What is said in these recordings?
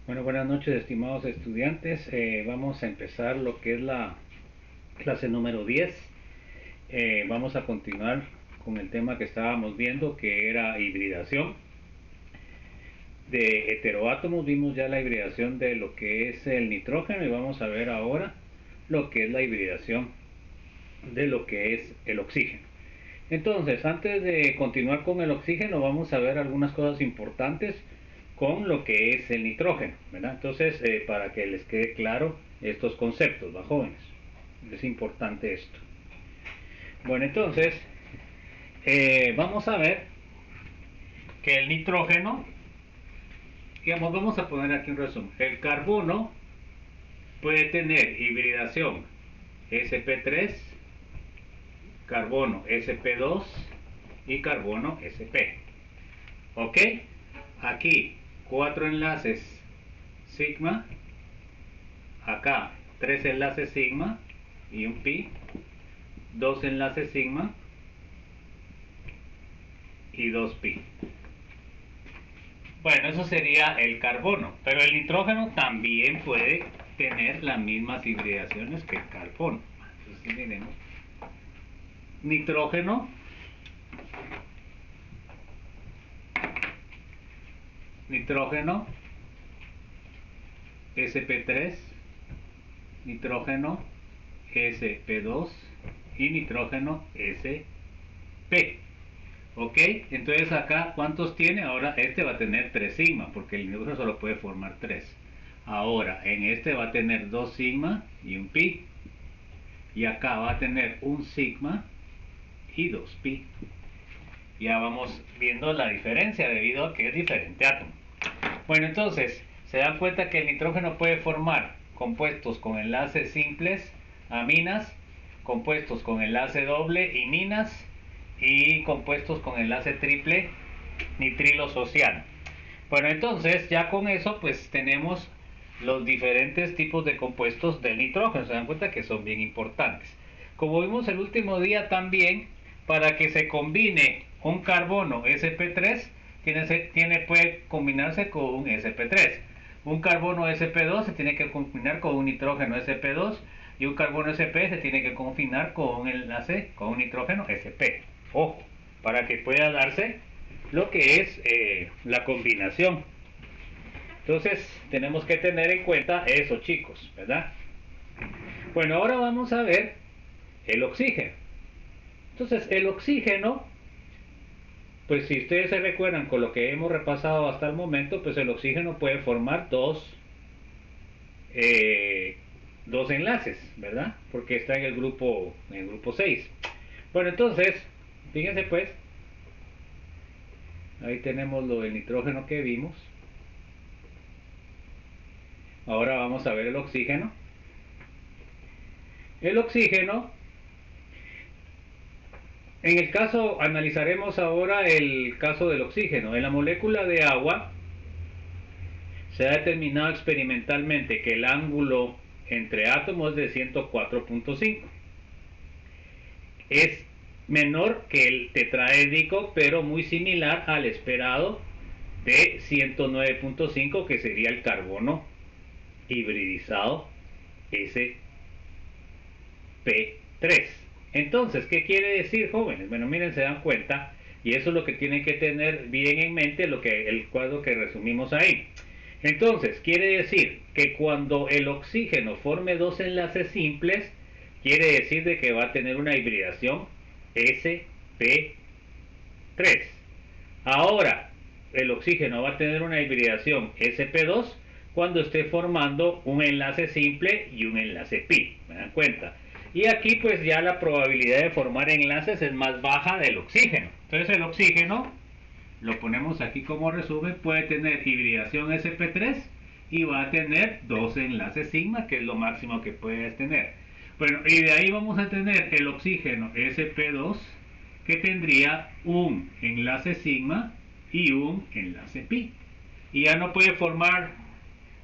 Bueno, buenas noches, estimados estudiantes. Vamos a empezar lo que es la clase número 10. Vamos a continuar con el tema que estábamos viendo, que era hibridación de heteroátomos. Vimos ya la hibridación de lo que es el nitrógeno y vamos a ver ahora lo que es la hibridación de lo que es el oxígeno. Entonces, antes de continuar con el oxígeno, vamos a ver algunas cosas importantes con lo que es el nitrógeno, ¿verdad? Entonces, para que les quede claro estos conceptos, ¿va, jóvenes? Es importante esto. Bueno, entonces, vamos a ver que el nitrógeno, digamos, vamos a poner aquí un resumen. El carbono puede tener hibridación sp3, carbono sp2 y carbono sp. ¿Ok? Aquí 4 enlaces sigma, acá 3 enlaces sigma y un pi, 2 enlaces sigma y 2 pi. Bueno, eso sería el carbono, pero el nitrógeno también puede tener las mismas hibridaciones que el carbono. Entonces miremos, nitrógeno sp3, nitrógeno sp2 y nitrógeno sp. Ok, entonces acá ¿cuántos tiene? Ahora este va a tener 3 sigma porque el nitrógeno solo puede formar 3. Ahora en este va a tener 2 sigma y un pi, y acá va a tener un sigma y 2 pi. Ya vamos viendo la diferencia debido a que es diferente átomo. Bueno, entonces se dan cuenta que el nitrógeno puede formar compuestos con enlaces simples, aminas, compuestos con enlace doble, iminas, y compuestos con enlace triple, nitrilo social. Bueno, entonces ya con eso pues tenemos los diferentes tipos de compuestos del nitrógeno. Se dan cuenta que son bien importantes. Como vimos el último día también, para que se combine un carbono sp3 puede combinarse con un sp3. Un carbono sp2 se tiene que combinar con un nitrógeno sp2, y un carbono sp se tiene que combinar con un enlace con un nitrógeno sp. Ojo, para que pueda darse lo que es la combinación. Entonces tenemos que tener en cuenta eso, chicos, ¿verdad? Bueno, ahora vamos a ver el oxígeno. Entonces el oxígeno, pues si ustedes se recuerdan con lo que hemos repasado hasta el momento, pues el oxígeno puede formar dos enlaces, ¿verdad? Porque está en el grupo 6. Bueno, entonces, fíjense pues, ahí tenemos lo del nitrógeno que vimos. Ahora vamos a ver el oxígeno. El oxígeno, en el caso, analizaremos ahora el caso del oxígeno. En la molécula de agua se ha determinado experimentalmente que el ángulo entre átomos es de 104.5. Es menor que el tetraédrico, pero muy similar al esperado de 109.5, que sería el carbono hibridizado sp3. Entonces, ¿qué quiere decir, jóvenes? Bueno, miren, se dan cuenta, y eso es lo que tienen que tener bien en mente, el cuadro que resumimos ahí. Entonces, quiere decir que cuando el oxígeno forme dos enlaces simples, quiere decir de que va a tener una hibridación sp3. Ahora, el oxígeno va a tener una hibridación sp2 cuando esté formando un enlace simple y un enlace pi. ¿Me dan cuenta? Y aquí pues ya la probabilidad de formar enlaces es más baja del oxígeno. Entonces el oxígeno, lo ponemos aquí como resumen, puede tener hibridación sp3 y va a tener dos enlaces sigma, que es lo máximo que puede tener. Bueno, y de ahí vamos a tener el oxígeno sp2, que tendría un enlace sigma y un enlace pi. Y ya no puede formar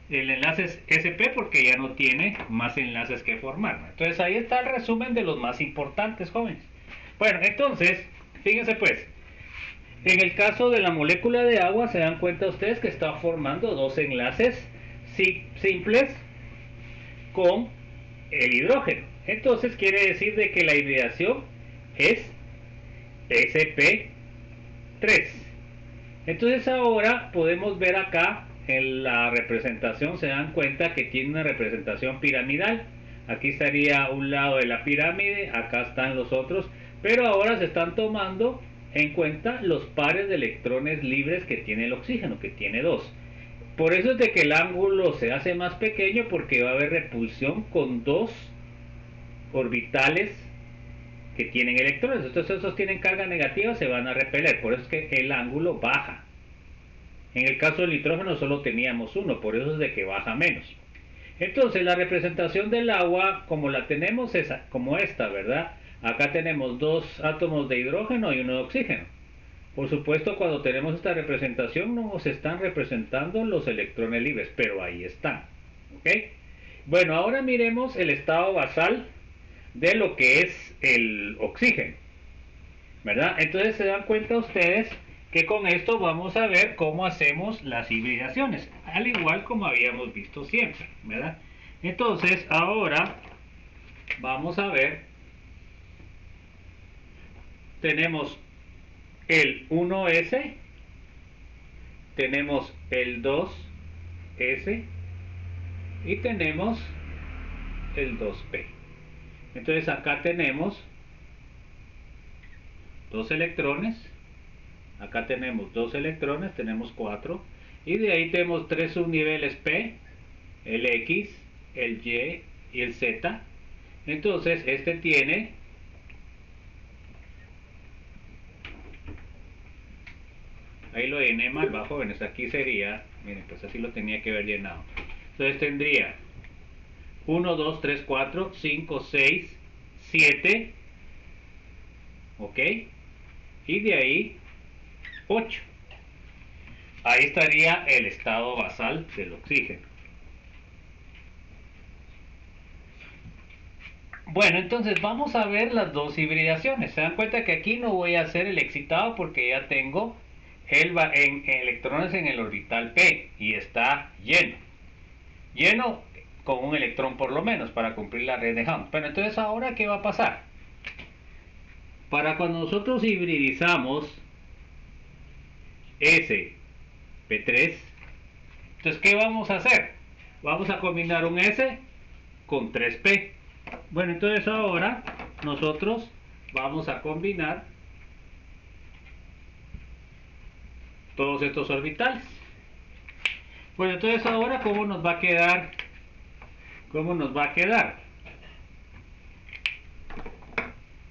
el enlace sp porque ya no tiene más enlaces que formar. Entonces ahí está el resumen de los más importantes, jóvenes. Bueno, entonces, fíjense pues, en el caso de la molécula de agua se dan cuenta ustedes que está formando dos enlaces simples con el hidrógeno. Entonces quiere decir de que la hibridación es sp3. Entonces ahora podemos ver acá en la representación, se dan cuenta que tiene una representación piramidal. Aquí estaría un lado de la pirámide, acá están los otros, pero ahora se están tomando en cuenta los pares de electrones libres que tiene el oxígeno, que tiene dos. Por eso es de que el ángulo se hace más pequeño, porque va a haber repulsión con dos orbitales que tienen electrones. Entonces esos tienen carga negativa, se van a repeler, por eso es que el ángulo baja. En el caso del nitrógeno solo teníamos uno, por eso es de que baja menos. Entonces la representación del agua, como la tenemos, es como esta, ¿verdad? Acá tenemos dos átomos de hidrógeno y uno de oxígeno. Por supuesto, cuando tenemos esta representación no nos están representando los electrones libres, pero ahí están. ¿Ok? Bueno, ahora miremos el estado basal de lo que es el oxígeno, ¿verdad? Entonces se dan cuenta ustedes que con esto vamos a ver cómo hacemos las hibridaciones, al igual como habíamos visto siempre, ¿verdad? Entonces ahora vamos a ver, tenemos el 1s, tenemos el 2s y tenemos el 2p. Entonces acá tenemos dos electrones, acá tenemos dos electrones, tenemos 4, y de ahí tenemos tres subniveles P, el X, el Y y el Z. Entonces este tiene ahí lo llené mal bajo, bueno, aquí sería, miren, pues así lo tenía que haber llenado. Entonces tendría 1, 2, 3, 4, 5, 6, 7, ok, y de ahí 8. Ahí estaría el estado basal del oxígeno. Bueno, entonces vamos a ver las dos hibridaciones. Se dan cuenta que aquí no voy a hacer el excitado porque ya tengo en electrones en el orbital P y está lleno. Lleno con un electrón por lo menos para cumplir la red de Hahn. Pero entonces ahora, ¿qué va a pasar? Para cuando nosotros hibridizamos sp3, entonces ¿qué vamos a hacer? Vamos a combinar un S con 3p. Bueno, entonces ahora nosotros vamos a combinar todos estos orbitales. Bueno, entonces ahora ¿cómo nos va a quedar? ¿Cómo nos va a quedar?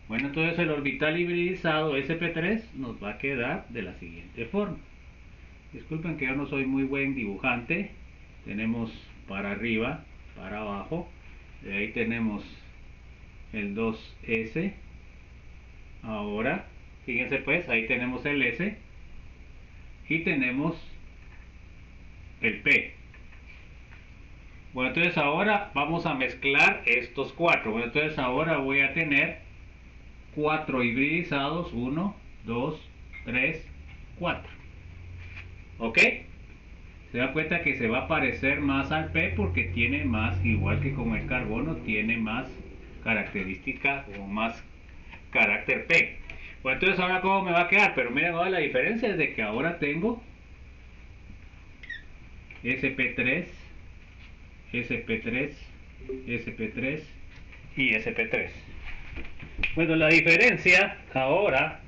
Bueno, entonces el orbital hibridizado sp3 nos va a quedar de la siguiente forma. Disculpen que yo no soy muy buen dibujante. Tenemos para arriba, para abajo. De ahí tenemos el 2s. Ahora, fíjense pues, ahí tenemos el s. Y tenemos el p. Bueno, entonces ahora vamos a mezclar estos cuatro. Bueno, entonces ahora voy a tener 4 hibridizados. 1, 2, 3, 4. ¿Ok? Se da cuenta que se va a parecer más al P porque tiene más, igual que con el carbono, tiene más característica o más carácter P. Bueno, entonces ahora cómo me va a quedar, pero miren, ahora la diferencia es de que ahora tengo sp3, sp3, sp3 y sp3. Bueno, la diferencia ahora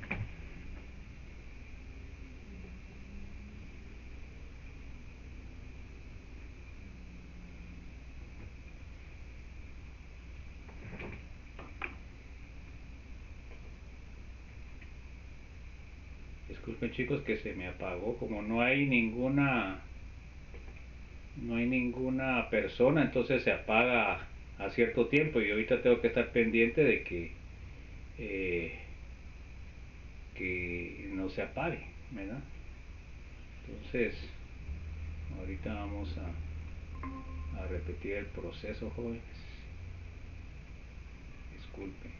disculpen chicos que se me apagó, como no hay ninguna persona, entonces se apaga a cierto tiempo y ahorita tengo que estar pendiente de que no se apague, ¿verdad? Entonces ahorita vamos a repetir el proceso, jóvenes. Disculpen.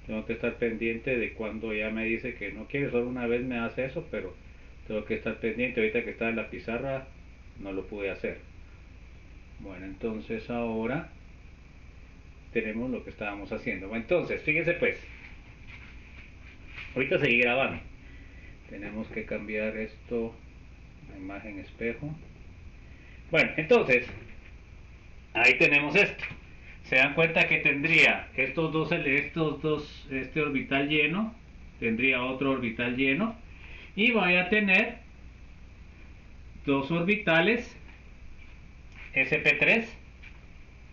Tengo que estar pendiente de cuando ya me dice que no quiere, solo una vez me hace eso, pero tengo que estar pendiente. Ahorita que está en la pizarra no lo pude hacer. Bueno, entonces ahora tenemos lo que estábamos haciendo. Bueno, entonces, fíjense pues, ahorita seguí grabando. Tenemos que cambiar esto a imagen espejo. Bueno, entonces, ahí tenemos esto. Se dan cuenta que tendría este orbital lleno, tendría otro orbital lleno, y voy a tener dos orbitales sp3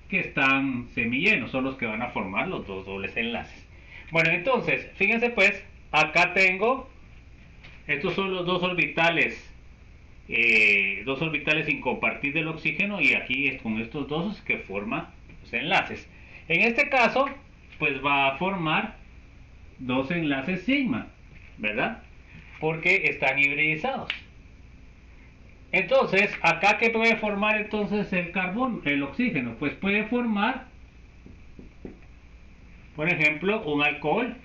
que están semillenos, son los que van a formar los dos dobles enlaces. Bueno, entonces, fíjense pues, acá tengo, estos son los dos orbitales sin compartir del oxígeno, y aquí es con estos dos que forma los enlaces. En este caso, pues va a formar dos enlaces sigma, ¿verdad? Porque están hibridizados. Entonces, acá ¿qué puede formar entonces el carbono, el oxígeno? Pues puede formar, por ejemplo, un alcohol,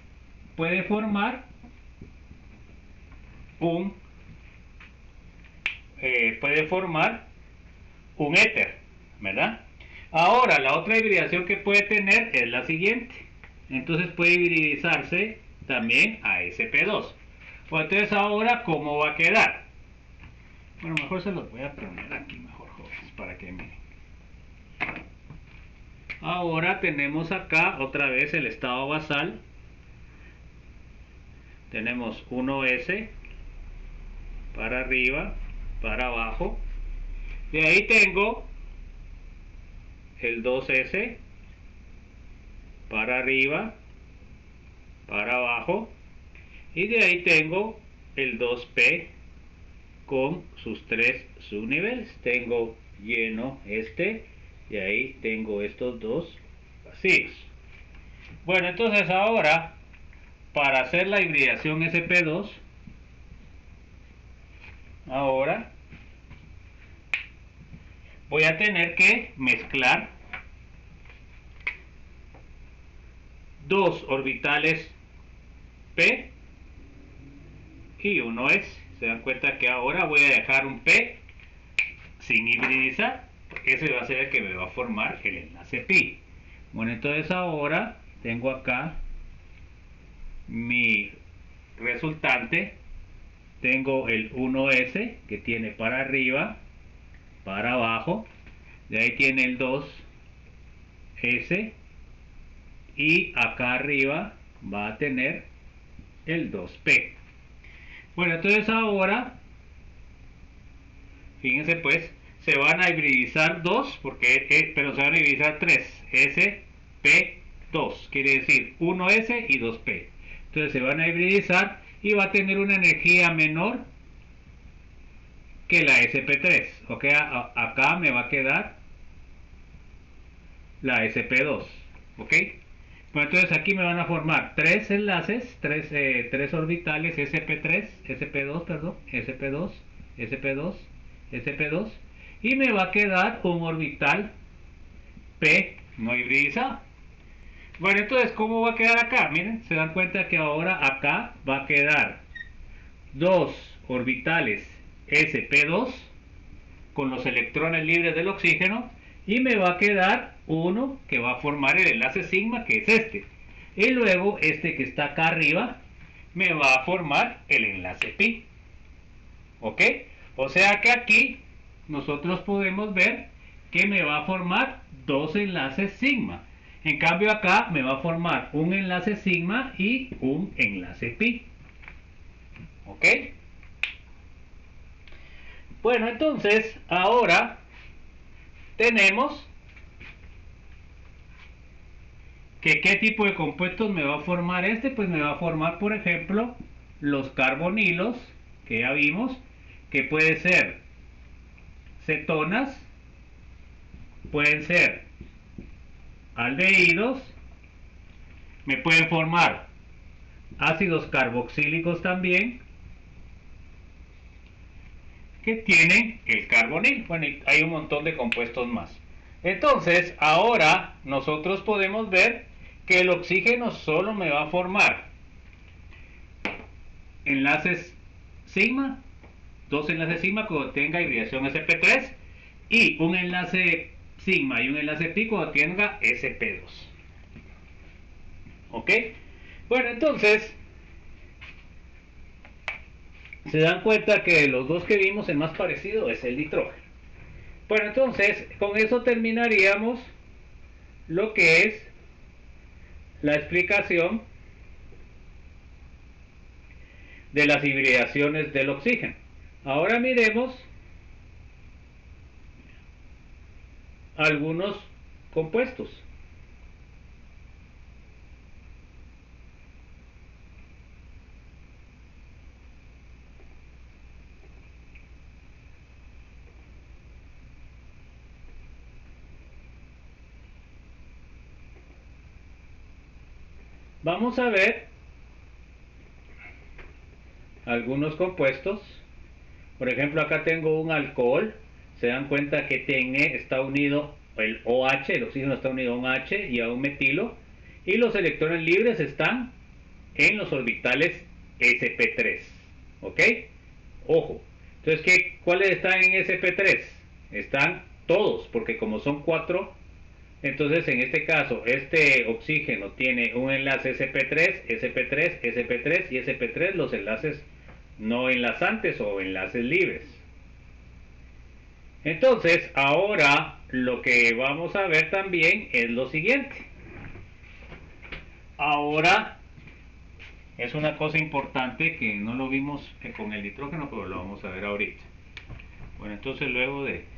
puede formar un éter, ¿verdad? Ahora, la otra hibridación que puede tener es la siguiente. Entonces puede hibridizarse también a sp2. Pues entonces ahora, ¿cómo va a quedar? Bueno, mejor se los voy a poner aquí mejor, jóvenes, para que miren. Ahora tenemos acá otra vez el estado basal. Tenemos 1s para arriba, para abajo. De ahí tengo el 2s para arriba, para abajo. Y de ahí tengo el 2p con sus tres subniveles. Tengo lleno y ahí tengo estos dos vacíos. Bueno, entonces ahora, para hacer la hibridación sp2, ahora voy a tener que mezclar dos orbitales p y uno s. Se dan cuenta que ahora voy a dejar un p sin hibridizar, porque ese va a ser el que me va a formar el enlace pi. Bueno, entonces ahora tengo acá mi resultante. Tengo el 1s que tiene para arriba, para abajo. De ahí tiene el 2s, y acá arriba va a tener el 2p. Bueno, entonces ahora, fíjense pues, se van a hibridizar dos, pero se van a hibridizar tres, sp2, quiere decir 1s y 2p. Entonces se van a hibridizar y va a tener una energía menor que la sp3. Ok, acá me va a quedar la sp2. Ok, bueno, entonces aquí me van a formar tres enlaces, tres orbitales sp3, sp2, perdón, sp2, sp2, sp2, y me va a quedar un orbital p no hibridizado. Bueno, entonces, ¿cómo va a quedar acá? Miren, se dan cuenta que ahora acá va a quedar dos orbitales sp2 con los electrones libres del oxígeno, y me va a quedar uno que va a formar el enlace sigma, que es este, y luego este que está acá arriba me va a formar el enlace pi. ¿Ok? O sea que aquí nosotros podemos ver que me va a formar dos enlaces sigma. En cambio acá me va a formar un enlace sigma y un enlace pi. ¿Ok? Bueno, entonces ahora tenemos que qué tipo de compuestos me va a formar este. Pues me va a formar, por ejemplo, los carbonilos, que ya vimos, que puede ser cetonas, pueden ser aldehídos, me pueden formar ácidos carboxílicos también, que tienen el carbonil. Bueno, hay un montón de compuestos más. Entonces, ahora nosotros podemos ver que el oxígeno solo me va a formar enlaces sigma, dos enlaces sigma cuando tenga hibridación sp3 y un enlace sigma y un enlace pi cuando tenga sp2. ¿Ok? Bueno, entonces se dan cuenta que de los dos que vimos el más parecido es el nitrógeno. Bueno, entonces con eso terminaríamos lo que es la explicación de las hibridaciones del oxígeno. Ahora miremos algunos compuestos. Vamos a ver algunos compuestos. Por ejemplo, acá tengo un alcohol. Se dan cuenta que TN está unido, el OH, el oxígeno está unido a un H y a un metilo. Y los electrones libres están en los orbitales sp3. ¿Ok? Ojo. Entonces, ¿cuáles están en sp3? Están todos, porque como son 4, entonces en este caso, este oxígeno tiene un enlace sp3, sp3, sp3 y sp3, los enlaces no enlazantes o enlaces libres. Entonces, ahora lo que vamos a ver también es lo siguiente. Ahora es una cosa importante que no lo vimos con el nitrógeno, pero lo vamos a ver ahorita. Bueno, entonces luego de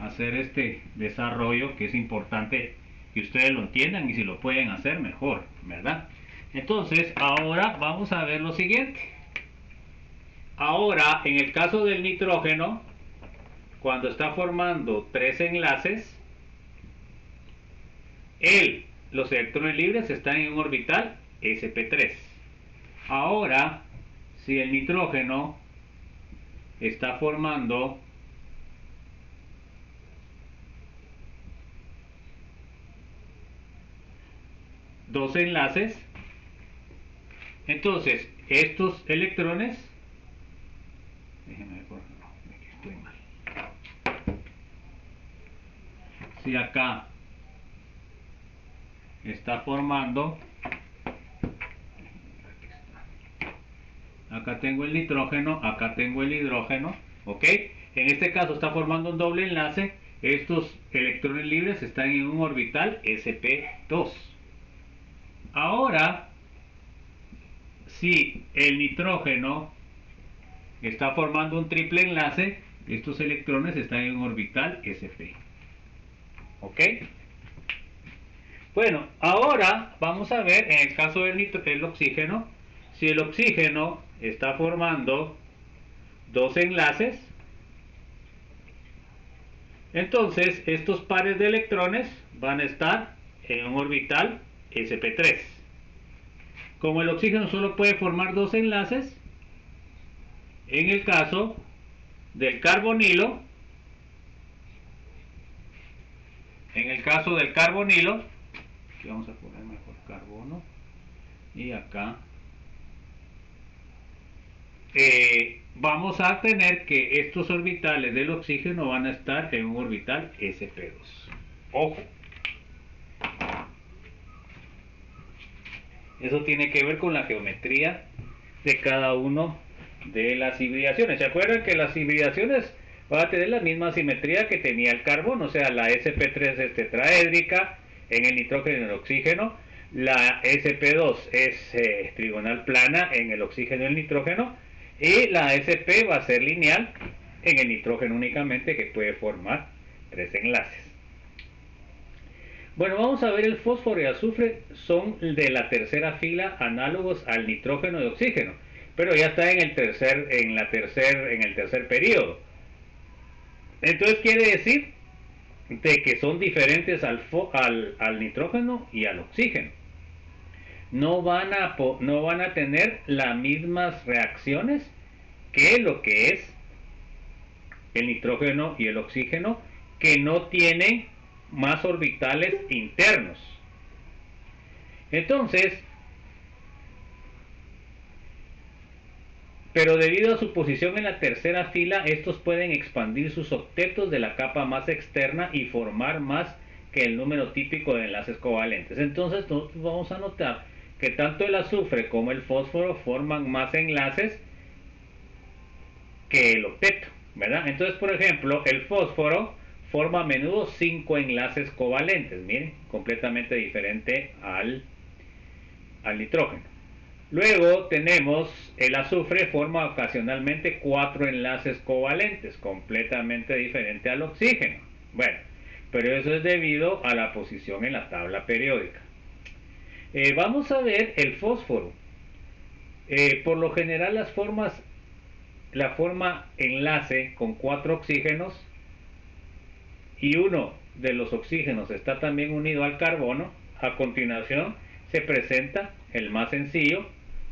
hacer este desarrollo, que es importante que ustedes lo entiendan y si lo pueden hacer mejor, ¿verdad? Entonces, ahora vamos a ver lo siguiente. Ahora, en el caso del nitrógeno, cuando está formando 3 enlaces, los electrones libres están en un orbital sp3. Ahora, si el nitrógeno está formando dos enlaces, entonces estos electrones, déjenme ver, no, aquí estoy mal. Si acá está formando, acá tengo el nitrógeno, acá tengo el hidrógeno, ¿ok? En este caso está formando un doble enlace, estos electrones libres están en un orbital sp2. Ahora, si el nitrógeno está formando un triple enlace, estos electrones están en un orbital sp. ¿Ok? Bueno, ahora vamos a ver en el caso del oxígeno, si el oxígeno está formando dos enlaces, entonces estos pares de electrones van a estar en un orbital sp3. Como el oxígeno solo puede formar dos enlaces, en el caso del carbonilo, aquí vamos a poner mejor carbono, y acá vamos a tener que estos orbitales del oxígeno van a estar en un orbital sp2. Ojo, eso tiene que ver con la geometría de cada uno de las hibridaciones. ¿Se acuerdan que las hibridaciones van a tener la misma simetría que tenía el carbono? O sea, la sp3 es tetraédrica en el nitrógeno y en el oxígeno, la sp2 es trigonal plana en el oxígeno y el nitrógeno, y la sp va a ser lineal en el nitrógeno únicamente, que puede formar tres enlaces. Bueno, vamos a ver el fósforo y el azufre, son de la tercera fila análogos al nitrógeno y oxígeno, pero ya está en el tercer periodo. Entonces quiere decir de que son diferentes al nitrógeno y al oxígeno. No van a tener las mismas reacciones que lo que es el nitrógeno y el oxígeno, que no tienen más orbitales internos. Entonces, pero debido a su posición en la tercera fila, estos pueden expandir sus octetos de la capa más externa y formar más que el número típico de enlaces covalentes. Entonces nosotros vamos a notar que tanto el azufre como el fósforo forman más enlaces que el octeto, ¿verdad? Entonces, por ejemplo, el fósforo forma a menudo 5 enlaces covalentes, miren, completamente diferente al nitrógeno. Luego tenemos el azufre, forma ocasionalmente 4 enlaces covalentes, completamente diferente al oxígeno. Bueno, pero eso es debido a la posición en la tabla periódica. Vamos a ver el fósforo. Por lo general la forma enlace con 4 oxígenos y uno de los oxígenos está también unido al carbono. A continuación se presenta el más sencillo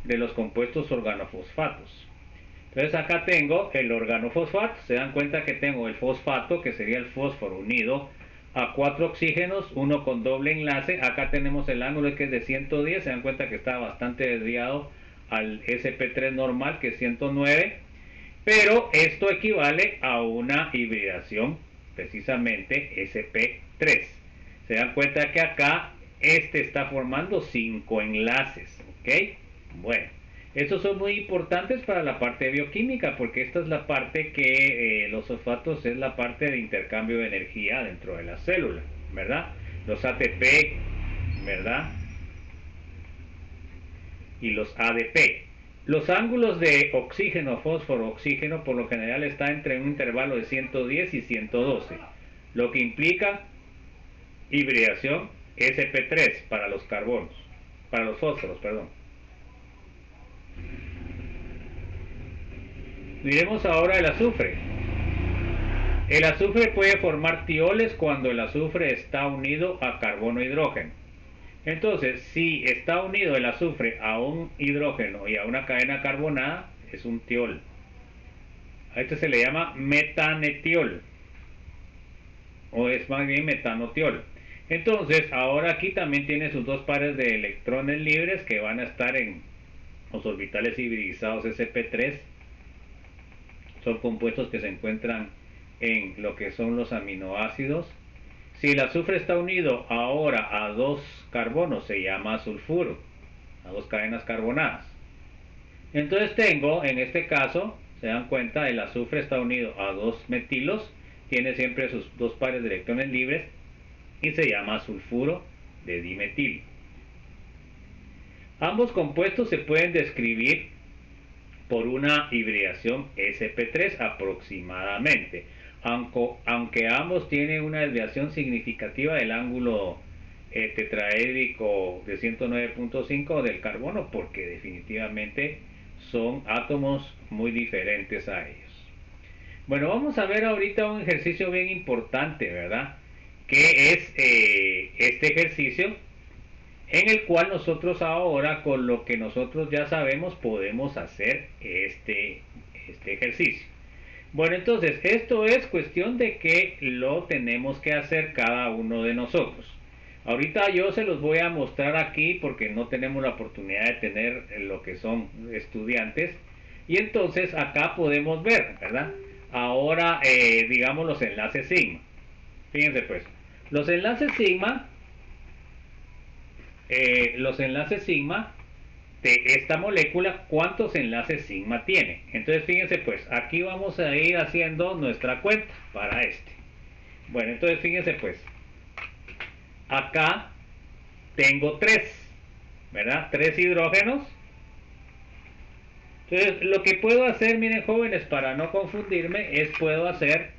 de los compuestos organofosfatos. Entonces acá tengo el organofosfato, se dan cuenta que tengo el fosfato, que sería el fósforo unido a 4 oxígenos, uno con doble enlace. Acá tenemos el ángulo que es de 110, se dan cuenta que está bastante desviado al sp3 normal, que es 109, pero esto equivale a una hibridación, precisamente sp3. Se dan cuenta que acá este está formando 5 enlaces, ¿ok? Bueno, estos son muy importantes para la parte de bioquímica, porque esta es la parte que los fosfatos es la parte de intercambio de energía dentro de la célula, ¿verdad? Los ATP, ¿verdad? Y los ADP. Los ángulos de oxígeno, fósforo, oxígeno por lo general está entre un intervalo de 110 y 112, lo que implica hibridación sp3 para los carbonos, para los fósforos, perdón. Miremos ahora el azufre. El azufre puede formar tioles cuando el azufre está unido a carbono e hidrógeno. Entonces, si está unido el azufre a un hidrógeno y a una cadena carbonada, es un tiol. A este se le llama metanetiol, o es más bien metanotiol. Entonces, ahora aquí también tiene sus dos pares de electrones libres que van a estar en los orbitales hibridizados sp3. Son compuestos que se encuentran en lo que son los aminoácidos. Si el azufre está unido ahora a 2 carbonos, se llama sulfuro, a 2 cadenas carbonadas. Entonces tengo, en este caso, se dan cuenta, el azufre está unido a 2 metilos, tiene siempre sus 2 pares de electrones libres y se llama sulfuro de dimetil. Ambos compuestos se pueden describir por una hibridación sp3 aproximadamente, aunque ambos tienen una desviación significativa del ángulo tetraédrico de 109.5 del carbono, porque definitivamente son átomos muy diferentes a ellos. Bueno, vamos a ver ahorita un ejercicio bien importante, ¿verdad? Que es este ejercicio en el cual nosotros ahora, con lo que nosotros ya sabemos, podemos hacer este ejercicio. Bueno, entonces esto es cuestión de que lo tenemos que hacer cada uno de nosotros. Ahorita yo se los voy a mostrar aquí porque no tenemos la oportunidad de tener lo que son estudiantes. Y entonces acá podemos ver, ¿verdad? Ahora, digamos los enlaces sigma. Fíjense pues, los enlaces sigma de esta molécula, ¿cuántos enlaces sigma tiene? Entonces fíjense pues, aquí vamos a ir haciendo nuestra cuenta para este. Bueno, entonces fíjense pues, acá tengo 3, ¿verdad? 3 hidrógenos. Entonces lo que puedo hacer, miren jóvenes, para no confundirme, es puedo hacer,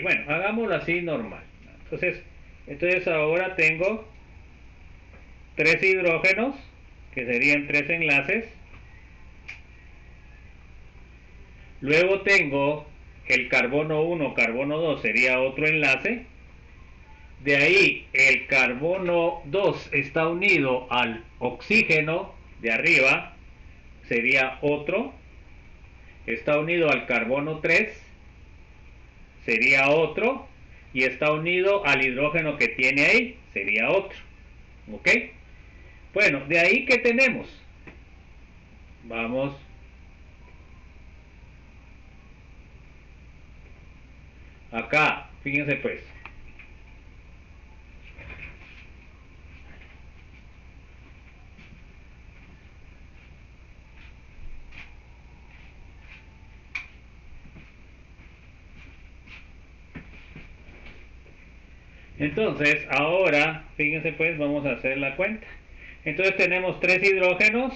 bueno, hagámoslo así normal. Entonces ahora tengo 3 hidrógenos, que serían 3 enlaces. Luego tengo el carbono 1, carbono 2, sería otro enlace. De ahí el carbono 2 está unido al oxígeno de arriba, sería otro. Está unido al carbono 3, sería otro. Y está unido al hidrógeno que tiene ahí, sería otro. ¿Ok? Bueno, de ahí que tenemos. Vamos. Acá, fíjense pues. Entonces, ahora, fíjense pues, vamos a hacer la cuenta. Entonces tenemos 3 hidrógenos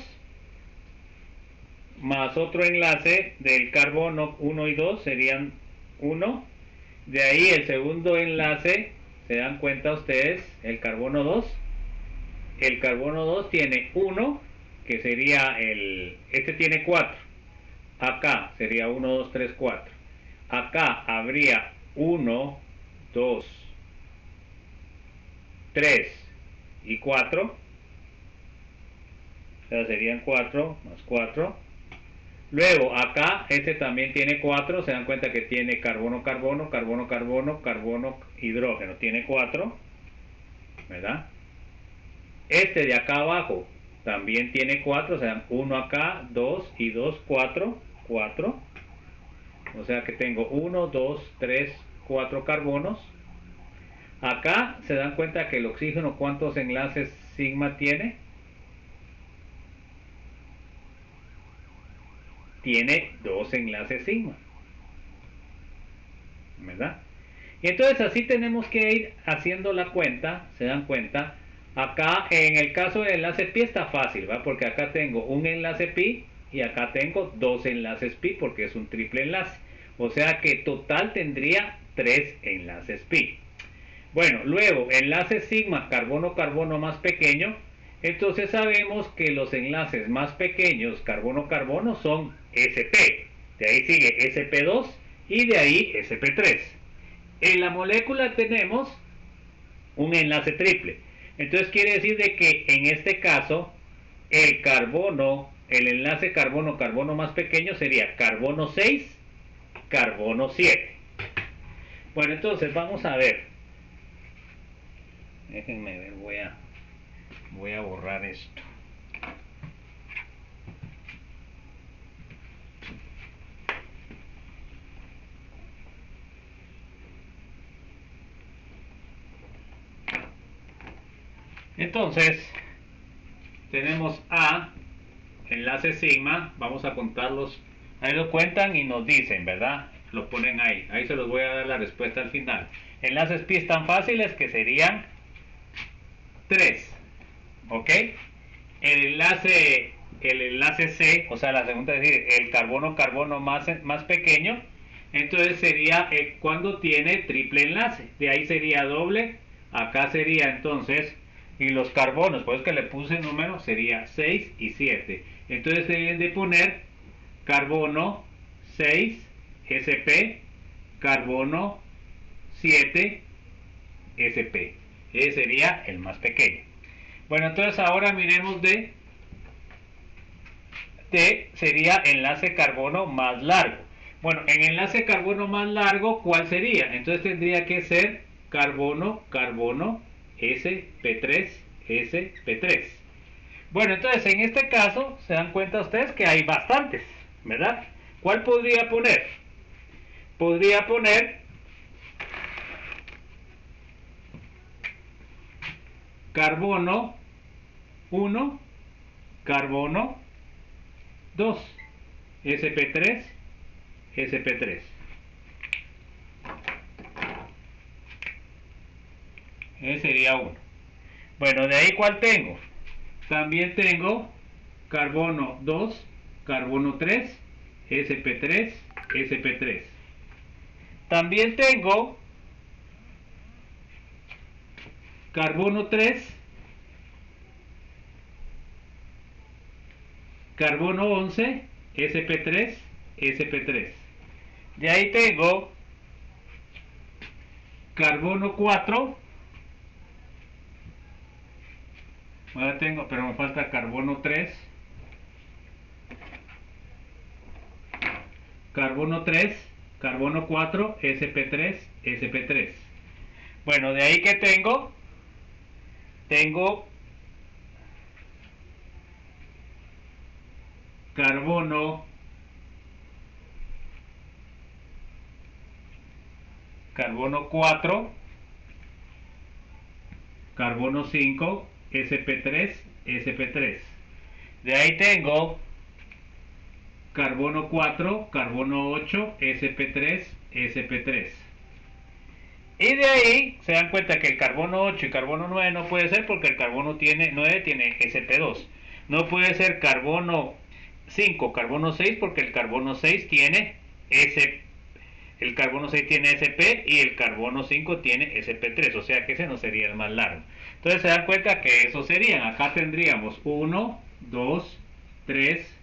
más otro enlace del carbono 1 y 2 serían 1. De ahí el segundo enlace, se dan cuenta ustedes, el carbono 2. El carbono 2 tiene 1, que sería este tiene 4. Acá sería 1, 2, 3, 4. Acá habría 1, 2, 3 y 4. O sea, serían 4 más 4. Luego acá este también tiene 4, se dan cuenta que tiene carbono, carbono, carbono, carbono, carbono, hidrógeno, tiene 4, ¿verdad? Este de acá abajo también tiene 4, o sea, 1 acá, 2 y 2, 4, 4. O sea que tengo 1, 2, 3, 4 carbonos. Acá se dan cuenta que el oxígeno, ¿cuántos enlaces sigma tiene? Tiene 2 enlaces sigma, ¿verdad? Y entonces así tenemos que ir haciendo la cuenta, se dan cuenta. Acá en el caso del enlace pi está fácil, ¿va? Porque acá tengo un enlace pi y acá tengo 2 enlaces pi porque es un triple enlace. O sea que total tendría 3 enlaces pi. Bueno, luego enlace sigma carbono-carbono más pequeño. Entonces sabemos que los enlaces más pequeños carbono-carbono son sp. De ahí sigue sp2 y de ahí sp3. En la molécula tenemos un enlace triple. Entonces quiere decir de que en este caso el carbono, el enlace carbono-carbono más pequeño sería carbono 6, carbono 7. Bueno, entonces vamos a ver. Déjenme ver, voy a borrar esto. Entonces, tenemos A, enlace sigma, vamos a contarlos, ahí lo cuentan y nos dicen, ¿verdad? Lo ponen ahí se los voy a dar la respuesta al final. Enlaces pi tan fáciles que serían 3, ¿ok? El enlace C, o sea, la segunda es decir, el carbono-carbono más pequeño, entonces sería cuando tiene triple enlace, de ahí sería doble, acá sería entonces, y los carbonos, pues que le puse número, sería 6 y 7. Entonces se deben de poner carbono 6 sp, carbono 7 sp. Ese sería el más pequeño. Bueno, entonces ahora miremos T sería enlace carbono más largo. Bueno, en enlace carbono más largo, ¿cuál sería? Entonces tendría que ser carbono, carbono, sp3, sp3. Bueno, entonces en este caso se dan cuenta ustedes que hay bastantes, ¿verdad? ¿Cuál podría poner? Podría poner carbono 1, carbono 2, sp3, sp3. Ese sería 1. Bueno, de ahí ¿cuál tengo? También tengo carbono 2, carbono 3, sp3, sp3. También tengo carbono 3, carbono 11, sp3, sp3. De ahí tengo carbono 4. Ahora tengo, pero me falta carbono 3. Carbono 3, carbono 4, sp3, sp3. Bueno, de ahí que tengo carbono, carbono 4, carbono 5, sp3, sp3. De ahí tengo carbono 4, carbono 8, sp3, sp3. Y de ahí se dan cuenta que el carbono 8 y carbono 9 no puede ser porque el carbono 9 tiene sp2. No puede ser carbono 5, carbono 6 porque el carbono 6 tiene el carbono 6 tiene sp y el carbono 5 tiene sp3, o sea que ese no sería el más largo. Entonces se dan cuenta que esos serían, acá tendríamos 1, 2, 3,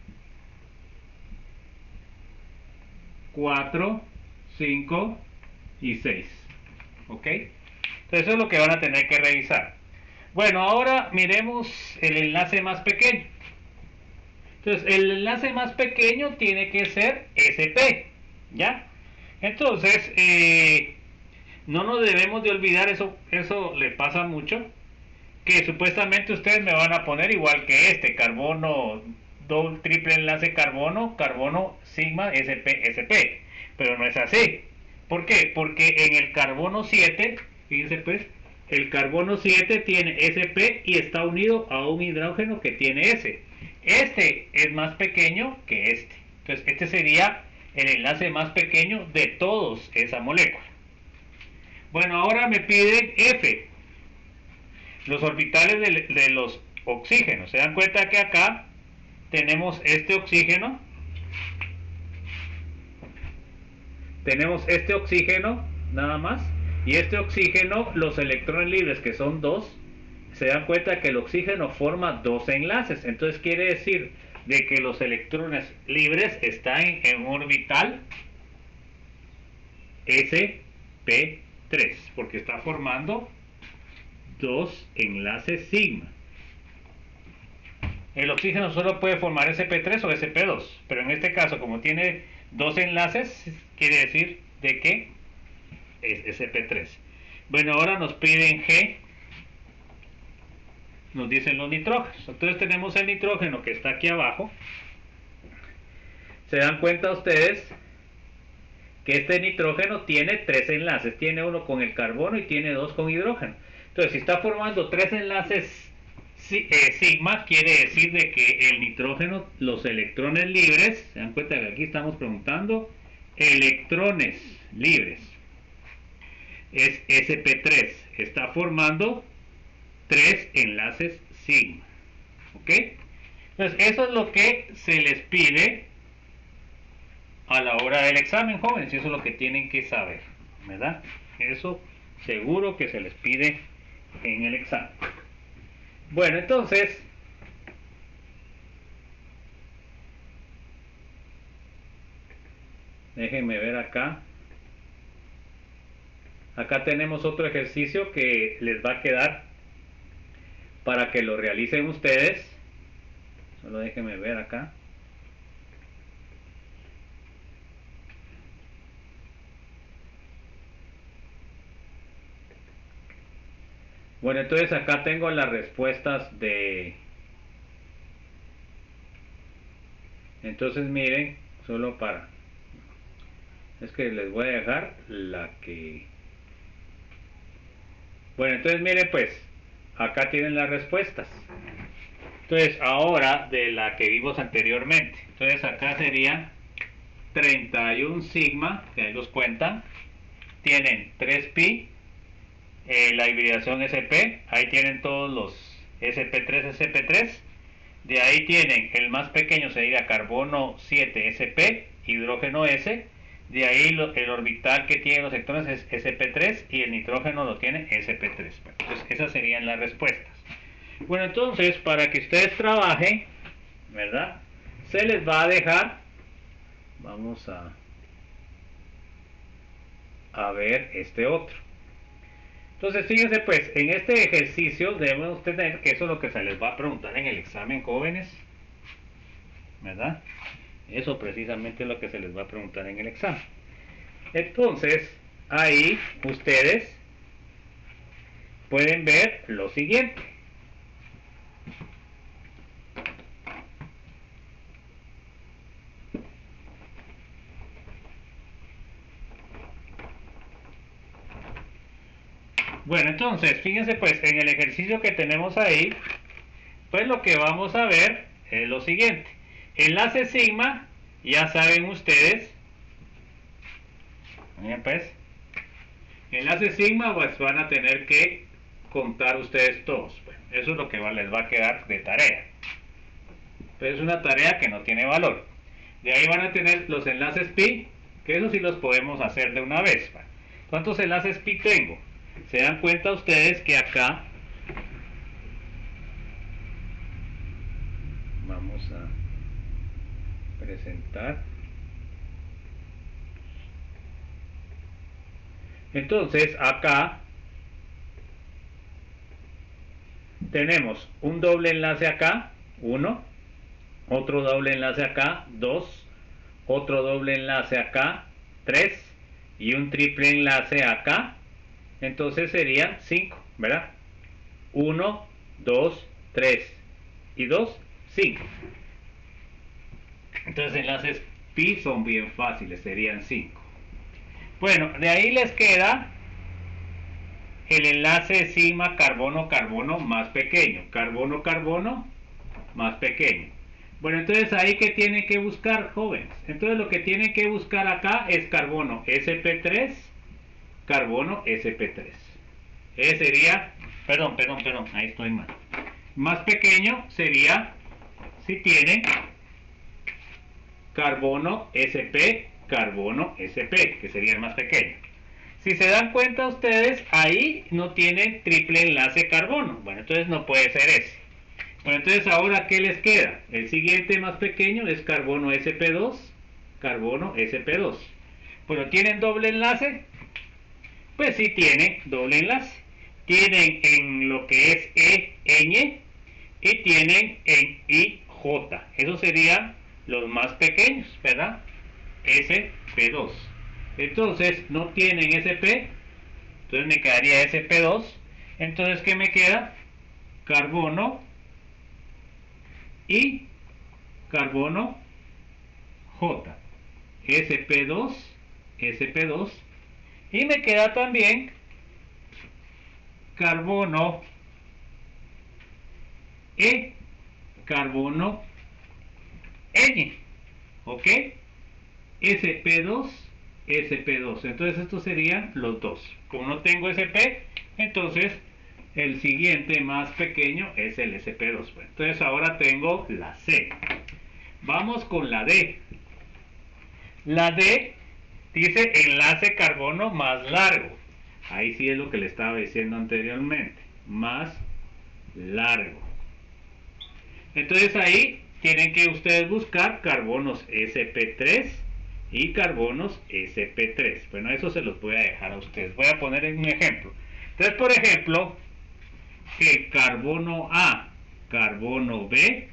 4, 5 y 6. ¿Ok? Entonces eso es lo que van a tener que revisar. Bueno, ahora miremos el enlace más pequeño. Entonces el enlace más pequeño tiene que ser SP, ¿ya? Entonces, no nos debemos de olvidar, eso le pasa mucho, que supuestamente ustedes me van a poner igual que este, carbono, doble, triple enlace carbono, carbono, sigma, sp, sp, pero no es así. ¿Por qué? Porque en el carbono 7, fíjense pues, el carbono 7 tiene sp y está unido a un hidrógeno que tiene S. Este es más pequeño que este. Entonces, este sería el enlace más pequeño de todos esa molécula. Bueno, ahora me piden F, los orbitales de los oxígenos. Se dan cuenta que acá tenemos este oxígeno, nada más, y este oxígeno, los electrones libres que son 2, se dan cuenta que el oxígeno forma dos enlaces. Entonces quiere decir de que los electrones libres están en un orbital sp3 porque está formando dos enlaces sigma. El oxígeno solo puede formar sp3 o sp2, pero en este caso, como tiene dos enlaces, quiere decir de que es sp3. Bueno, ahora nos piden G, nos dicen los nitrógenos. Entonces tenemos el nitrógeno que está aquí abajo. Se dan cuenta ustedes que este nitrógeno tiene tres enlaces, tiene uno con el carbono y tiene dos con hidrógeno. Entonces, si está formando tres enlaces sigma, quiere decir de que el nitrógeno, los electrones libres, se dan cuenta que aquí estamos preguntando electrones libres, es sp3, está formando tres enlaces sigma. ¿Ok? Entonces, eso es lo que se les pide a la hora del examen, jóvenes, y eso es lo que tienen que saber, ¿verdad? Eso seguro que se les pide en el examen. Bueno, entonces, déjenme ver acá. Acá tenemos otro ejercicio que les va a quedar para que lo realicen ustedes. Solo déjenme ver acá. Bueno, entonces acá tengo las respuestas de... Entonces miren, solo para... Es que les voy a dejar la que... Bueno, entonces miren pues, acá tienen las respuestas. Entonces ahora de la que vimos anteriormente. Entonces acá serían 31 sigma, que ahí los cuentan. Tienen 3 pi, la hibridación sp, ahí tienen todos los sp3, sp3. De ahí tienen el más pequeño sería carbono 7 sp, hidrógeno s. De ahí el orbital que tiene los electrones es sp3 y el nitrógeno lo tiene sp3. Entonces esas serían las respuestas. Bueno, entonces para que ustedes trabajen, ¿verdad? Se les va a dejar, vamos a ver este otro. Entonces fíjense pues, en este ejercicio debemos tener que eso es lo que se les va a preguntar en el examen, jóvenes, ¿verdad? Eso precisamente es lo que se les va a preguntar en el examen. Entonces, ahí ustedes pueden ver lo siguiente. Bueno, entonces, fíjense pues en el ejercicio que tenemos ahí, pues lo que vamos a ver es lo siguiente. Enlace sigma, ya saben ustedes, bien pues, enlace sigma pues van a tener que contar ustedes todos. Bueno, eso es lo que les va a quedar de tarea. Pero es una tarea que no tiene valor. De ahí van a tener los enlaces pi, que eso sí los podemos hacer de una vez. ¿Cuántos enlaces pi tengo? Se dan cuenta ustedes que acá vamos a presentar. Entonces acá tenemos un doble enlace acá, 1, otro doble enlace acá, 2, otro doble enlace acá, 3 y un triple enlace acá. Entonces serían 5, ¿verdad? 1, 2, 3 y 2, 5. Entonces enlaces pi son bien fáciles, serían 5. Bueno, de ahí les queda el enlace sigma carbono-carbono más pequeño. Carbono-carbono más pequeño. Bueno, entonces ahí que tienen que buscar, jóvenes. Entonces lo que tienen que buscar acá es carbono sp3, carbono sp3. Ese sería, perdón, ahí estoy mal. Más pequeño sería, si tienen carbono sp, que sería el más pequeño. Si se dan cuenta ustedes, ahí no tienen triple enlace carbono. Bueno, entonces no puede ser ese. Bueno, entonces ahora, ¿qué les queda? El siguiente más pequeño es carbono sp2, carbono sp2. Bueno, ¿tienen doble enlace? Pues sí tienen doble enlace. Tienen en lo que es ñ y tienen en IJ. Esos serían los más pequeños, ¿verdad? sp2. Entonces no tienen sp, entonces me quedaría sp2. Entonces, ¿qué me queda? Carbono y carbono J, sp2, sp2, y me queda también carbono E, carbono N, ¿ok? sp2, sp2. Entonces estos serían los dos. Como no tengo sp, entonces el siguiente más pequeño es el sp2. Entonces ahora tengo la C. Vamos con la D. La D dice enlace carbono más largo. Ahí sí es lo que le estaba diciendo anteriormente. Más largo. Entonces ahí tienen que ustedes buscar carbonos sp3 y carbonos sp3. Bueno, eso se los voy a dejar a ustedes. Voy a poner un ejemplo. Entonces, por ejemplo, el carbono A, carbono B,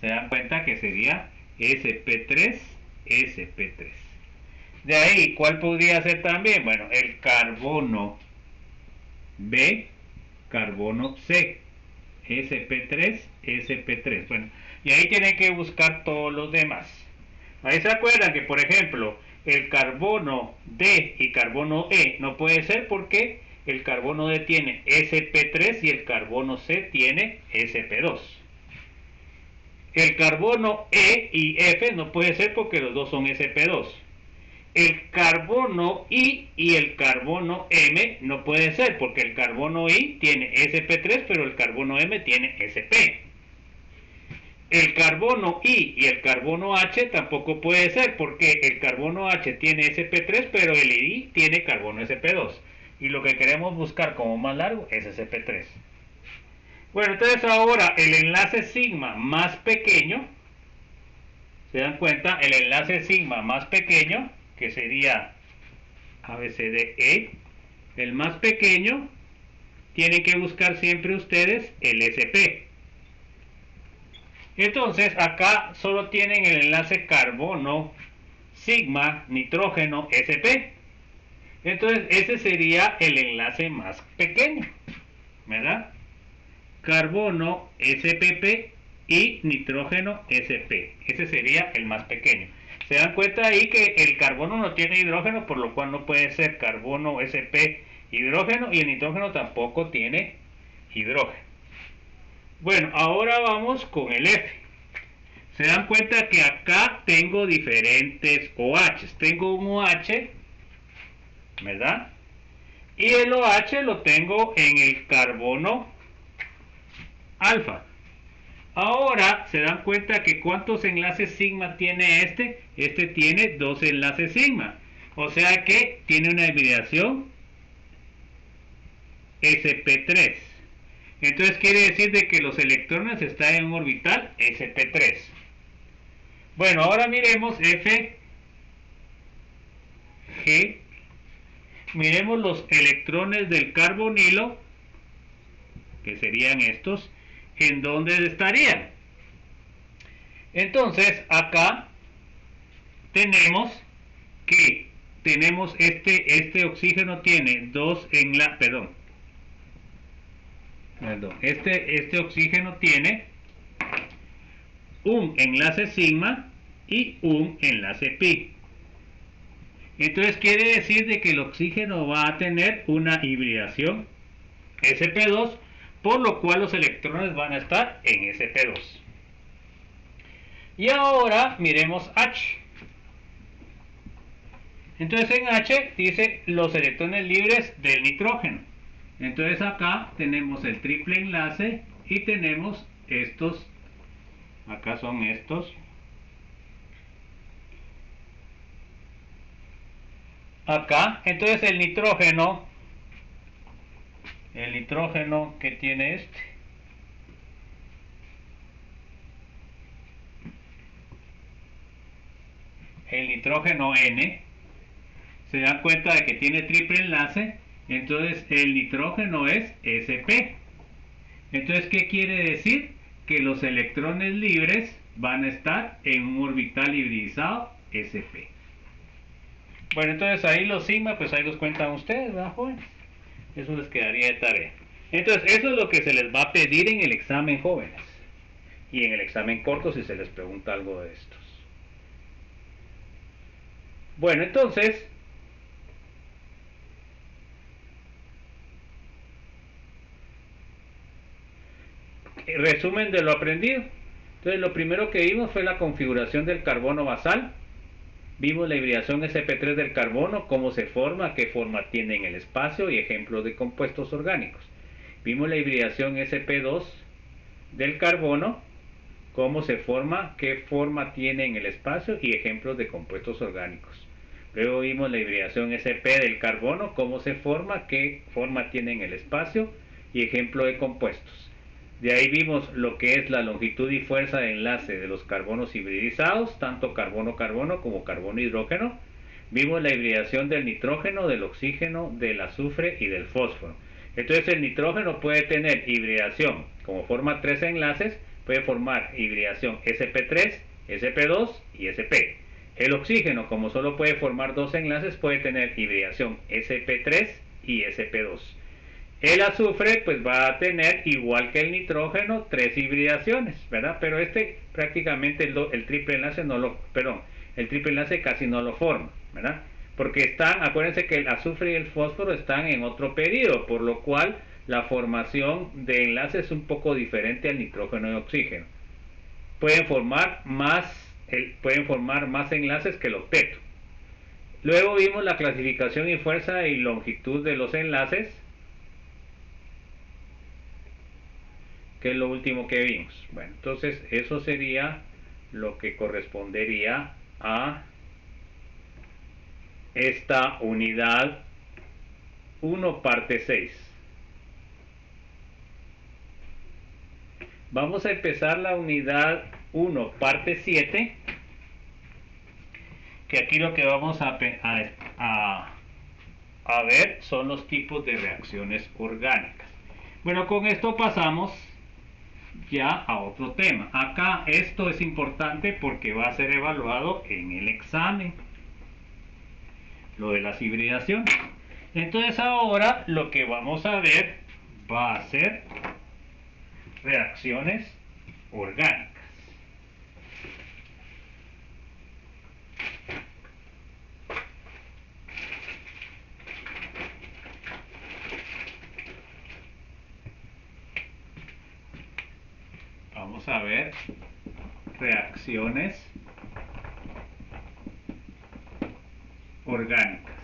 se dan cuenta que sería sp3, sp3. De ahí, ¿cuál podría ser también? Bueno, el carbono B, carbono C, sp3, sp3. Bueno, y ahí tienen que buscar todos los demás. Ahí se acuerdan que, por ejemplo, el carbono D y carbono E no puede ser porque el carbono D tiene sp3 y el carbono C tiene sp2. El carbono E y F no puede ser porque los dos son sp2. El carbono I y el carbono M no puede ser porque el carbono I tiene sp3 pero el carbono M tiene sp. El carbono I y el carbono H tampoco puede ser porque el carbono H tiene sp3 pero el I tiene carbono sp2 y lo que queremos buscar como más largo es sp3. Bueno, entonces ahora el enlace sigma más pequeño, se dan cuenta, el enlace sigma más pequeño, que sería ABCDE, el más pequeño, tienen que buscar siempre ustedes el sp. Entonces acá solo tienen el enlace carbono sigma nitrógeno sp. Entonces ese sería el enlace más pequeño, ¿verdad? Carbono spp y nitrógeno sp. Ese sería el más pequeño. Se dan cuenta ahí que el carbono no tiene hidrógeno, por lo cual no puede ser carbono sp hidrógeno y el nitrógeno tampoco tiene hidrógeno. Bueno, ahora vamos con el F. Se dan cuenta que acá tengo diferentes OH. Tengo un OH, ¿verdad? Y el OH lo tengo en el carbono alfa. Ahora se dan cuenta que ¿cuántos enlaces sigma tiene este? Este tiene 2 enlaces sigma. O sea que tiene una hibridación sp3. Entonces quiere decir de que los electrones están en un orbital sp3. Bueno, ahora miremos F, G. Miremos los electrones del carbonilo, que serían estos, ¿en dónde estarían? Entonces, acá tenemos que este oxígeno tiene dos enlaces, este oxígeno tiene un enlace sigma y un enlace pi. Entonces quiere decir de que el oxígeno va a tener una hibridación sp2, por lo cual los electrones van a estar en sp2. Y ahora miremos H. Entonces en H dice los electrones libres del nitrógeno. Entonces acá tenemos el triple enlace y tenemos estos, acá son estos. Acá, entonces el nitrógeno que tiene este, el nitrógeno N, se dan cuenta de que tiene triple enlace, entonces el nitrógeno es sp. Entonces, ¿qué quiere decir? Que los electrones libres van a estar en un orbital hibridizado sp. Bueno, entonces ahí los sigma, pues ahí los cuentan ustedes, ¿verdad, jóvenes? Eso les quedaría de tarea. Entonces, eso es lo que se les va a pedir en el examen, jóvenes. Y en el examen corto si se les pregunta algo de estos. Bueno, entonces, resumen de lo aprendido. Entonces, lo primero que vimos fue la configuración del carbono basal. Vimos la hibridación sp3 del carbono, cómo se forma, qué forma tiene en el espacio y ejemplos de compuestos orgánicos. Vimos la hibridación sp2 del carbono, cómo se forma, qué forma tiene en el espacio y ejemplos de compuestos orgánicos. Luego vimos la hibridación sp del carbono, cómo se forma, qué forma tiene en el espacio y ejemplo de compuestos. De ahí vimos lo que es la longitud y fuerza de enlace de los carbonos hibridizados, tanto carbono-carbono como carbono-hidrógeno. Vimos la hibridación del nitrógeno, del oxígeno, del azufre y del fósforo. Entonces el nitrógeno puede tener hibridación, como forma 3 enlaces, puede formar hibridación sp3, sp2 y sp. El oxígeno, como solo puede formar 2 enlaces, puede tener hibridación sp3 y sp2. El azufre pues va a tener, igual que el nitrógeno, 3 hibridaciones, ¿verdad? Pero prácticamente el triple enlace el triple enlace casi no lo forma, ¿verdad? Porque acuérdense que el azufre y el fósforo están en otro periodo, por lo cual la formación de enlace es un poco diferente al nitrógeno y oxígeno. Pueden formar más enlaces que el octeto. Luego vimos la clasificación y fuerza y longitud de los enlaces, que es lo último que vimos. Bueno, entonces eso sería lo que correspondería a esta unidad 1 parte 6. Vamos a empezar la unidad 1 parte 7, que aquí lo que vamos a ver son los tipos de reacciones orgánicas. Bueno, con esto pasamos ya a otro tema. Acá esto es importante porque va a ser evaluado en el examen, lo de las hibridaciones. Entonces ahora lo que vamos a ver va a ser reacciones orgánicas. vamos a ver reacciones orgánicas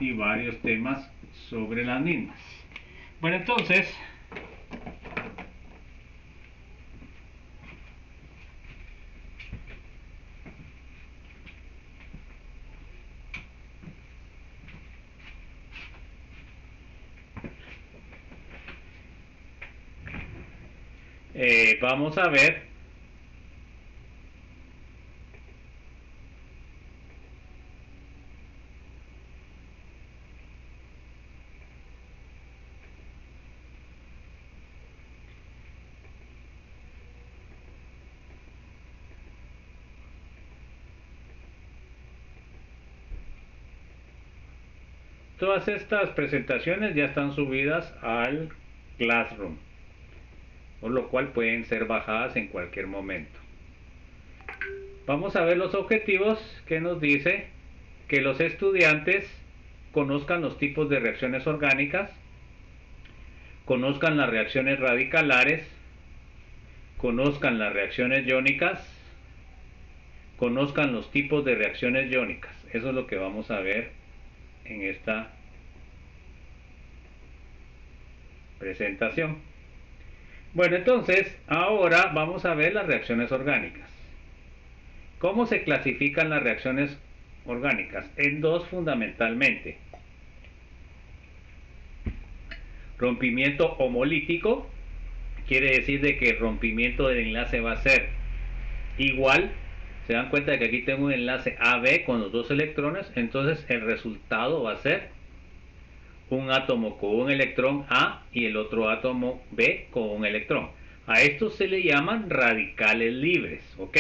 y varios temas sobre las mismas. Bueno, entonces vamos a ver todas estas presentaciones ya están subidas al Classroom, por lo cual pueden ser bajadas en cualquier momento. Vamos a ver los objetivos que nos dice que los estudiantes conozcan los tipos de reacciones orgánicas, conozcan las reacciones radicalares, conozcan las reacciones iónicas, conozcan los tipos de reacciones iónicas. Eso es lo que vamos a ver en esta presentación. Bueno, entonces ahora vamos a ver las reacciones orgánicas. ¿Cómo se clasifican las reacciones orgánicas? En dos fundamentalmente. Rompimiento homolítico, quiere decir de que el rompimiento del enlace va a ser igual. Se dan cuenta de que aquí tengo un enlace AB con los dos electrones, entonces el resultado va a ser un átomo con un electrón A y el otro átomo B con un electrón. A estos se le llaman radicales libres, ¿ok?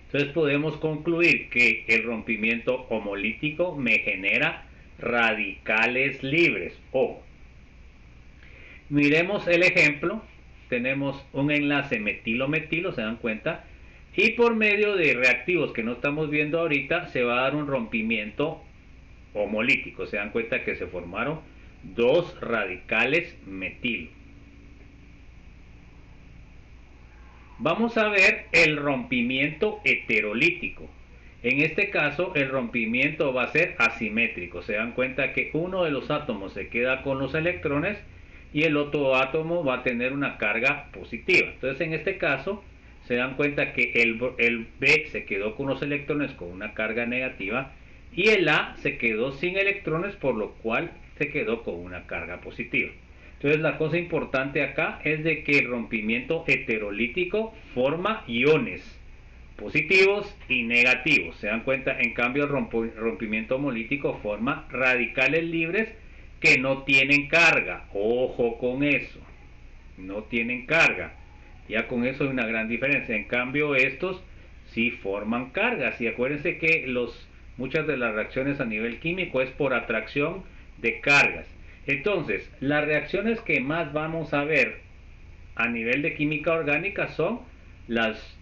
Entonces podemos concluir que el rompimiento homolítico me genera radicales libres. Ojo. Miremos el ejemplo. Tenemos un enlace metilo-metilo, ¿se dan cuenta? Y por medio de reactivos que no estamos viendo ahorita, se va a dar un rompimiento homolítico. Se dan cuenta que se formaron dos radicales metilo. Vamos a ver el rompimiento heterolítico. En este caso el rompimiento va a ser asimétrico. Se dan cuenta que uno de los átomos se queda con los electrones y el otro átomo va a tener una carga positiva. Entonces en este caso se dan cuenta que el B se quedó con los electrones con una carga negativa y el A se quedó sin electrones, por lo cual se quedó con una carga positiva. Entonces la cosa importante acá es de que el rompimiento heterolítico forma iones positivos y negativos. Se dan cuenta, en cambio el rompimiento homolítico forma radicales libres que no tienen carga. Ojo con eso, no tienen carga. Ya con eso hay una gran diferencia. En cambio estos sí forman cargas. Y acuérdense que muchas de las reacciones a nivel químico es por atracción de cargas. Entonces, las reacciones que más vamos a ver a nivel de química orgánica son las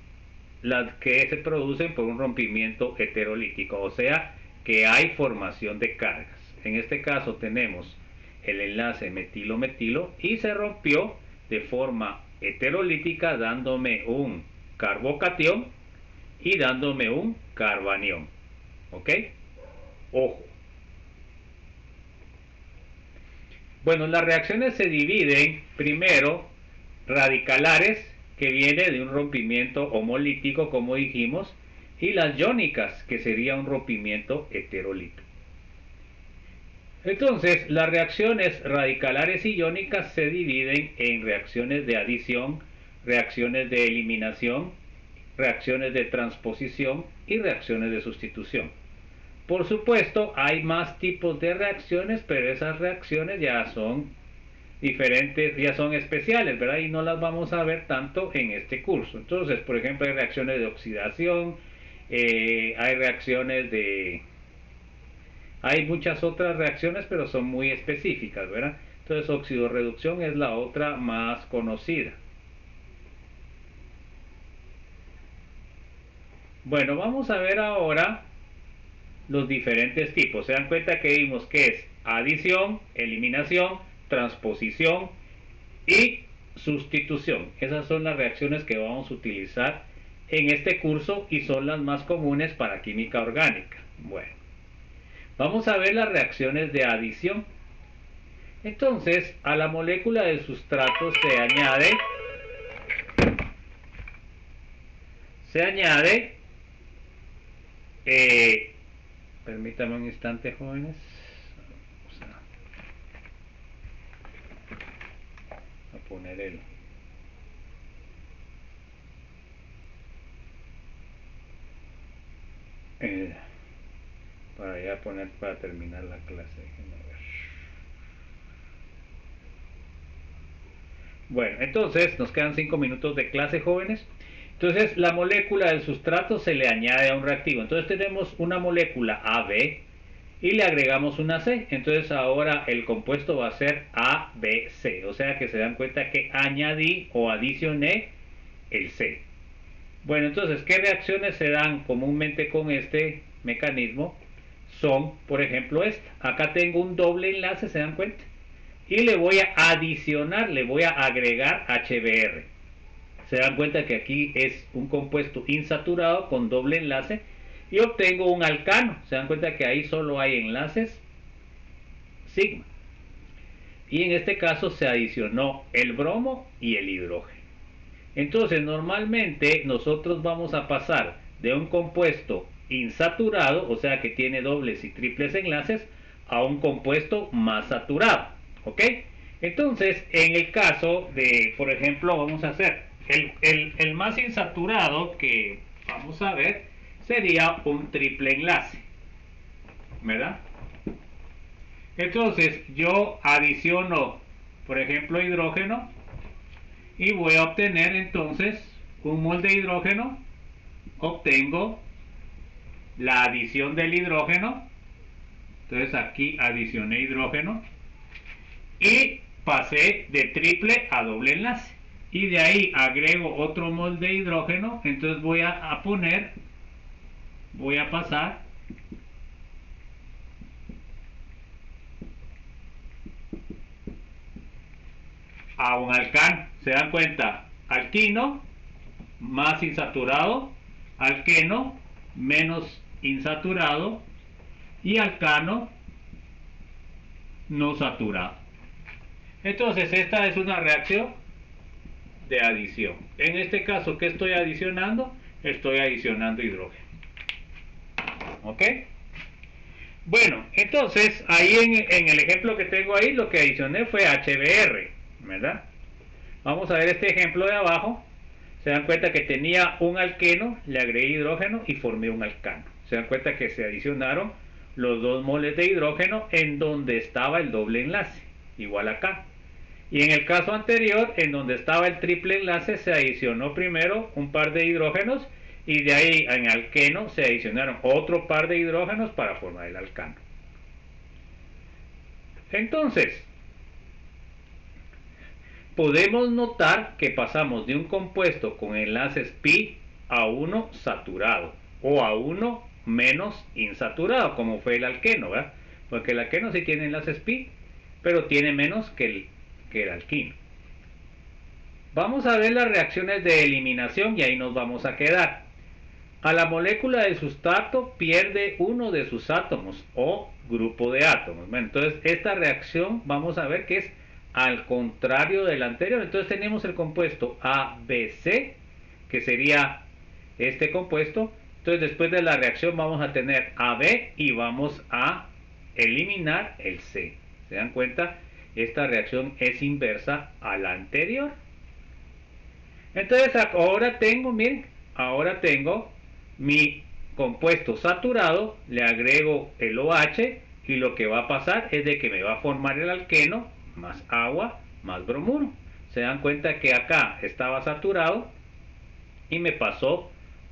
que se producen por un rompimiento heterolítico, o sea, que hay formación de cargas. En este caso tenemos el enlace metilo-metilo y se rompió de forma heterolítica dándome un carbocatión y dándome un carbanión. ¿Ok? Ojo. Bueno, las reacciones se dividen primero radicalares, que viene de un rompimiento homolítico, como dijimos, y las iónicas, que sería un rompimiento heterolítico. Entonces, las reacciones radicalares y iónicas se dividen en reacciones de adición, reacciones de eliminación, reacciones de transposición y reacciones de sustitución. Por supuesto, hay más tipos de reacciones, pero esas reacciones ya son diferentes, ya son especiales, ¿verdad? Y no las vamos a ver tanto en este curso. Entonces, por ejemplo, hay reacciones de oxidación, hay reacciones de... Hay muchas otras reacciones, pero son muy específicas, ¿verdad? Entonces, oxidorreducción es la otra más conocida. Bueno, vamos a ver ahora los diferentes tipos. Se dan cuenta que vimos que es adición, eliminación, transposición y sustitución. Esas son las reacciones que vamos a utilizar en este curso y son las más comunes para química orgánica. Bueno, vamos a ver las reacciones de adición. Entonces, a la molécula del sustrato se añade, permítame un instante, jóvenes. Vamos a poner para ya poner para terminar la clase. Bueno, entonces nos quedan 5 minutos de clase, jóvenes. Entonces la molécula del sustrato se le añade a un reactivo. Entonces tenemos una molécula AB y le agregamos una C. Entonces ahora el compuesto va a ser ABC. O sea que se dan cuenta que añadí o adicioné el C. Bueno, entonces, ¿qué reacciones se dan comúnmente con este mecanismo? Son, por ejemplo, esta. Acá tengo un doble enlace, ¿se dan cuenta? Y le voy a adicionar, le voy a agregar HBr. Se dan cuenta que aquí es un compuesto insaturado con doble enlace y obtengo un alcano. Se dan cuenta que ahí solo hay enlaces sigma. Y en este caso se adicionó el bromo y el hidrógeno. Entonces normalmente nosotros vamos a pasar de un compuesto insaturado, o sea que tiene dobles y triples enlaces, a un compuesto más saturado. ¿Ok? Entonces en el caso de, por ejemplo, vamos a hacer el más insaturado que vamos a ver sería un triple enlace, ¿verdad? Entonces yo adiciono, por ejemplo, hidrógeno y voy a obtener entonces un mol de hidrógeno. Obtengo la adición del hidrógeno. Entonces aquí adicioné hidrógeno y pasé de triple a doble enlace. Y de ahí agrego otro mol de hidrógeno. Entonces voy a pasar a un alcano. ¿Se dan cuenta? Alquino más insaturado, alqueno menos insaturado y alcano no saturado. Entonces esta es una reacción de adición. En este caso, ¿qué estoy adicionando? Estoy adicionando hidrógeno. ¿Ok? Bueno, entonces ahí en el ejemplo que tengo ahí, lo que adicioné fue HBr, ¿verdad? Vamos a ver este ejemplo de abajo. Se dan cuenta que tenía un alqueno, le agregué hidrógeno y formé un alcano. Se dan cuenta que se adicionaron los dos moles de hidrógeno en donde estaba el doble enlace, igual acá. Y en el caso anterior, en donde estaba el triple enlace, se adicionó primero un par de hidrógenos y de ahí en alqueno se adicionaron otro par de hidrógenos para formar el alcano. Entonces, podemos notar que pasamos de un compuesto con enlaces pi a uno saturado o a uno menos insaturado, como fue el alqueno, ¿verdad? Porque el alqueno sí tiene enlaces pi, pero tiene menos que el alquino. Vamos a ver las reacciones de eliminación y ahí nos vamos a quedar. A la molécula del sustrato pierde uno de sus átomos o grupo de átomos. Bueno, entonces esta reacción vamos a ver que es al contrario del anterior. Entonces tenemos el compuesto ABC, que sería este compuesto. Entonces después de la reacción vamos a tener AB y vamos a eliminar el C. ¿Se dan cuenta? Esta reacción es inversa a la anterior. Entonces ahora tengo, miren, ahora tengo mi compuesto saturado, le agrego el OH y lo que va a pasar es de que me va a formar el alqueno más agua más bromuro. Se dan cuenta que acá estaba saturado y me pasó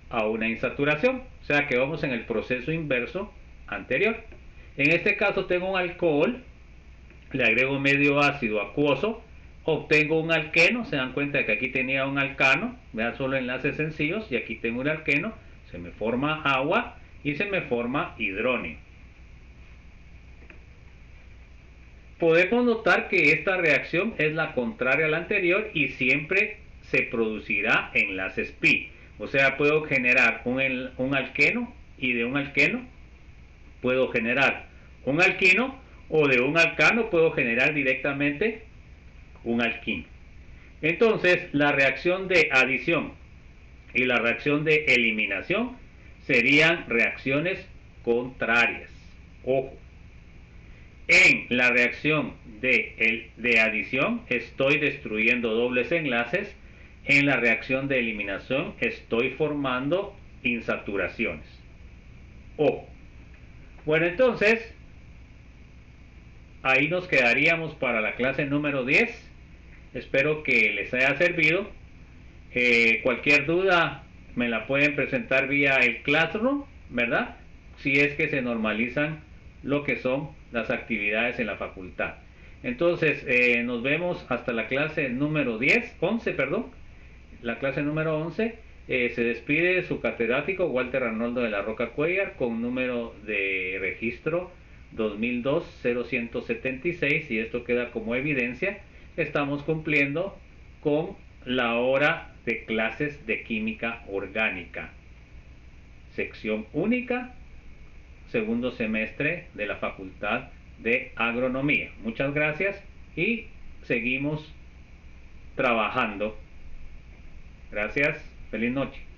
a una insaturación, o sea que vamos en el proceso inverso anterior. En este caso tengo un alcohol, le agrego medio ácido acuoso, obtengo un alqueno. Se dan cuenta que aquí tenía un alcano, vean, solo enlaces sencillos, y aquí tengo un alqueno, se me forma agua y se me forma hidrógeno. podemos notar que esta reacción es la contraria a la anterior y siempre se producirá enlaces pi. O sea, puedo generar un alqueno y de un alqueno puedo generar un alquino o de un alcano puedo generar directamente un alquino. Entonces, la reacción de adición y la reacción de eliminación serían reacciones contrarias. Ojo, en la reacción de adición estoy destruyendo dobles enlaces, en la reacción de eliminación estoy formando insaturaciones. Ojo. Bueno, entonces, ahí nos quedaríamos para la clase número 10. Espero que les haya servido. Cualquier duda me la pueden presentar vía el Classroom, ¿verdad? Si es que se normalizan lo que son las actividades en la facultad. Entonces, nos vemos hasta la clase número 11, perdón. La clase número 11. Se despide su catedrático Walter Arnoldo de la Roca Cuellar con número de registro 2002-0176 y esto queda como evidencia. Estamos cumpliendo con la hora de clases de química orgánica. Sección única, segundo semestre de la Facultad de Agronomía. Muchas gracias y seguimos trabajando. Gracias, feliz noche.